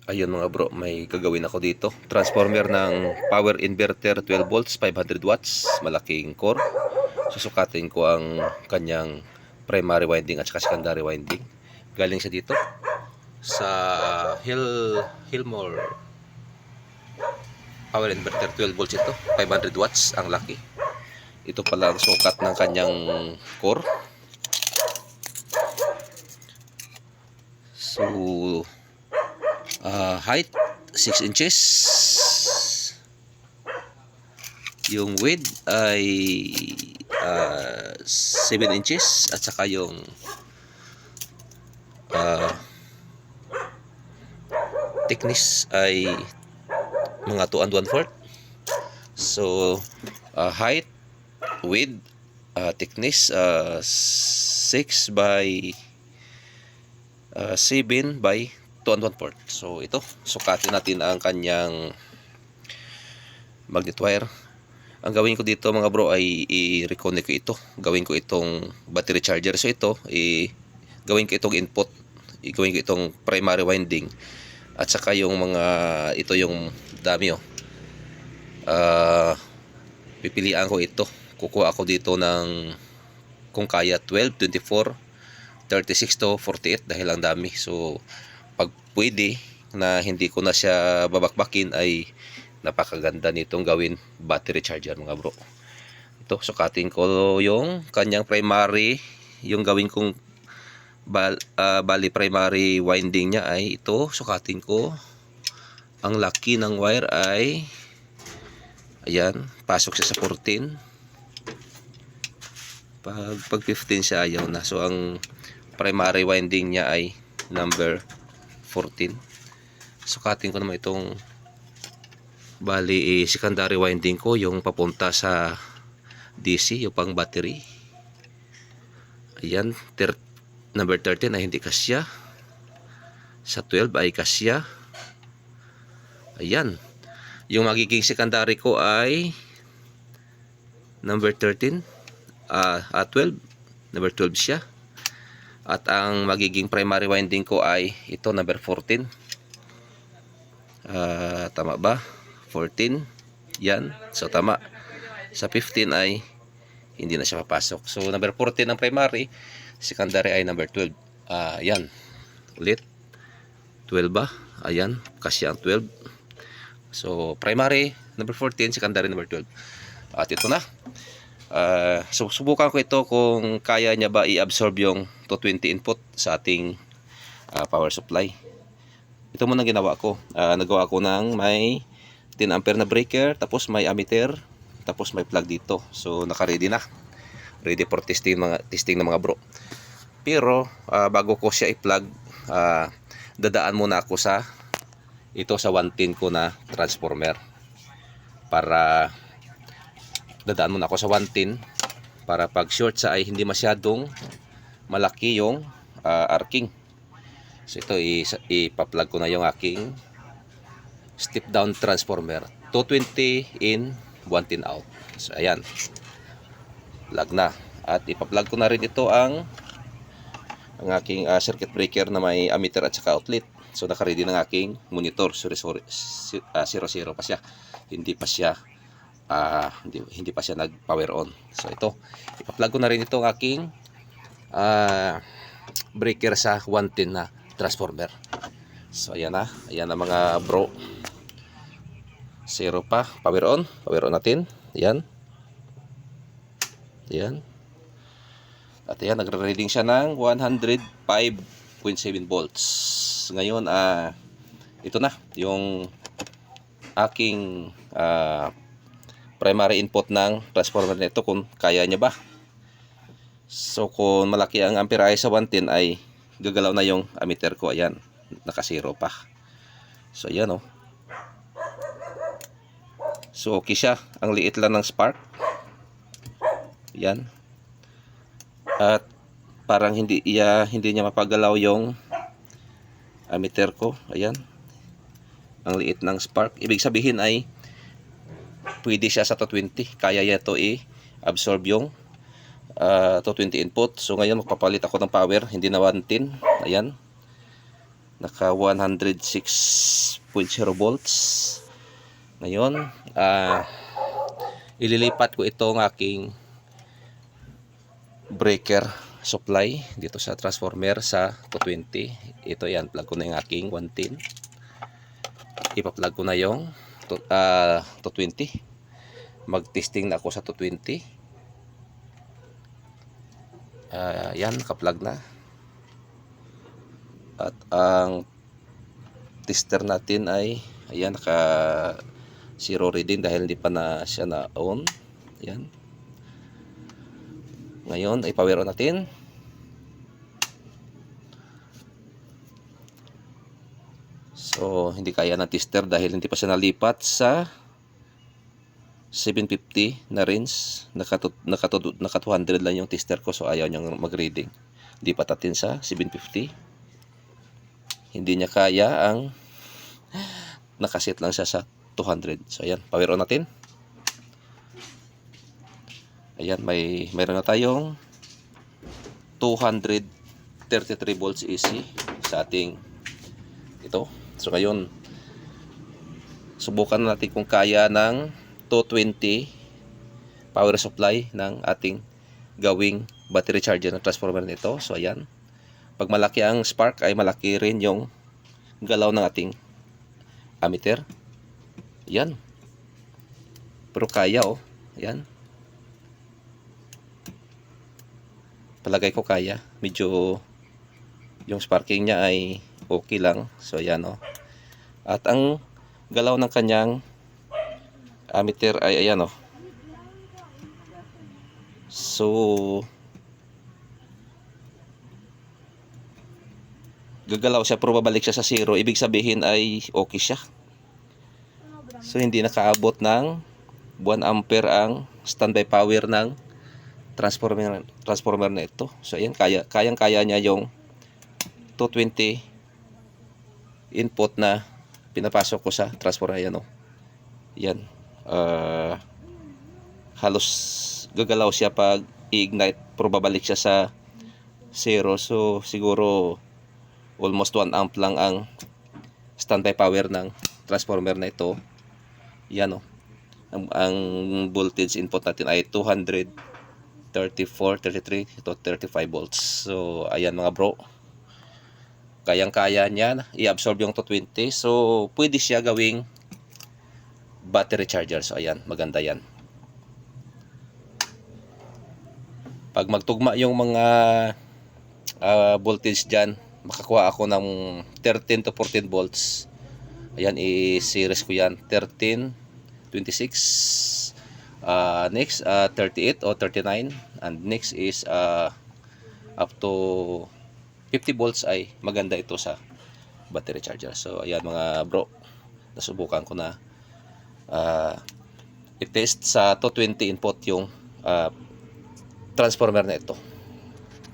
Ayun mga bro, may gagawin ako dito. Transformer ng power inverter 12 volts, 500 watts, malaking core. Susukatin ko ang kanyang primary winding at saka secondary winding. Galing siya dito sa Hillmore power inverter 12 volts ito, 500 watts ang laki. Ito pala ang sukat ng kanyang core. So height 6 inches, yung width ay 7 inches, at saka yung thickness ay mga 2 and 1/4. So height, width, thickness 6 by 7 by 2 and 1/4. So ito, sukatin natin ang kanyang magnet wire. Ang gawin ko dito mga bro ay i-reconnect ko ito. Gawin ko itong battery charger. So ito, gawin ko itong input. Gawin ko itong primary winding. At saka yung mga, ito yung dami oh. Pipilian ko ito. Kukuha ako dito ng kung kaya 12, 24, 36 to 48 dahil ang dami. So pag pwede na hindi ko na siya babakbakin ay napakaganda nitong gawin battery charger mga bro. Ito, sukatin ko yung kanyang primary, yung gawin kong bali primary winding niya ay ito. Sukatin ko. Ang laki ng wire ay ayan, pasok siya sa 14. Pag 15 siya ayaw na. So ang primary winding niya ay number 14. Sukatin ko naman itong bali secondary winding ko, yung papunta sa DC, yung pang battery. Ayan, number 13 ay hindi kasya. Sa 12 ay kasya. Ayan, yung magiging secondary ko ay number 13, 12, number 12 siya. At ang magiging primary winding ko ay ito, number 14. Tama ba? 14. Yan. So tama. Sa 15 ay hindi na siya papasok. So number 14 ang primary, secondary ay number 12. Yan. Ulit. 12 ba? Ayan. Kasi ang 12. So primary number 14, secondary number 12. At ito na. So subukan ko ito kung kaya niya ba i-absorb yung 220 input sa ating power supply. Ito muna ginawa ko. Nagawa ko ng may 10 ampere na breaker, tapos may ammeter, tapos may plug dito. So naka-ready na. Ready for testing ng mga bro. Pero bago ko siya i-plug, dadaan muna ako sa ito sa 110 ko na transformer. Para dadaan muna ako sa 110 para pag short sa ay hindi masyadong malaki yung arcing. So ito, ipa-plug ko na yung aking step down transformer, 220 in, 110 out. So ayan, plug na. At ipa-plug ko na rin ito ang aking circuit breaker na may ammeter at saka outlet. So naka-ready ng aking monitor. 00 pa siya, hindi pa siya hindi pa siya nag-power on. So ito, ipa-plug ko na rin ito ang aking breaker sa 110 na transformer. So ayan na mga bro. 0 pa, power on natin. Ayan. Ayan. At ayan, nagre-reading siya ng 105.7 volts. Ngayon, ito na yung aking primary input ng transformer nito, kung kaya niya ba. So kung malaki ang ampere sa 110 ay gagalaw na yung ammeter ko. Ayan, naka-0 pa. So ayan oh. So okay siya, ang liit lang ng spark. Ayan. At parang hindi niya mapagalaw yung ammeter ko. Ayan. Ang liit ng spark. Ibig sabihin ay pwede siya sa 220. Kaya niya ito i-absorb yung 220 input. So ngayon magpapalit ako ng power, hindi na 110. Ayan. naka 106.0 volts. Ngayon, ililipat ko itong aking breaker supply dito sa transformer sa 220. Ito yan, plug ko na yung aking 110. Ipa-plug ko na yung 220. Mag-testing na ako sa 220. Yan, naka-plug na. At ang tester natin ay ayan, naka zero reading dahil hindi pa na siya na on. Ayan. Ngayon ay power on natin. So hindi kaya ng tester dahil hindi pa siya nalipat sa 750 na range. Naka 200 lang yung tester ko, so ayaw niyang mag-reading. Lipat natin sa 750. Hindi niya kaya ang nakaset lang siya sa 200. So ayan, power on natin. Ayan, mayroon na tayong 233 volts AC sa ating ito. So ngayon, subukan natin kung kaya ng 220 power supply ng ating gawing battery charger na transformer nito. So ayan, pag malaki ang spark ay malaki rin yung galaw ng ating ammeter. Yan. Pero kaya oh. Yan. Palagay ko kaya. Medyo yung sparking niya ay okay lang. So yan oh. At ang galaw ng kanyang ammeter ay ayan oh. So gagalaw siya pero babalik siya sa zero. Ibig sabihin ay okay siya. So hindi nakaabot ng 1 ampere ang standby power ng transformer na ito. So ayan, kayang-kaya niya yung 220 input na pinapasok ko sa transformer. Ayan, oh. Yan. Halos gagalaw siya pag i-ignite pero babalik siya sa zero. So siguro almost 1 amp lang ang standby power ng transformer na ito. Yan oh. Ang voltage input natin ay 234, 33, ito 35 volts. So ayan mga bro. Kayang-kaya niya i-absorb yung 220. So pwede siya gawing battery charger. So ayan, maganda yan. Pag magtugma yung mga voltage dyan, makakuha ako ng 13 to 14 volts. Ayan, i-series ko yan. 13, 26, next 38 o 39, and next is up to 50 volts ay maganda ito sa battery charger. So ayan mga bro, nasubukan ko na i-test sa 220 input yung transformer na ito.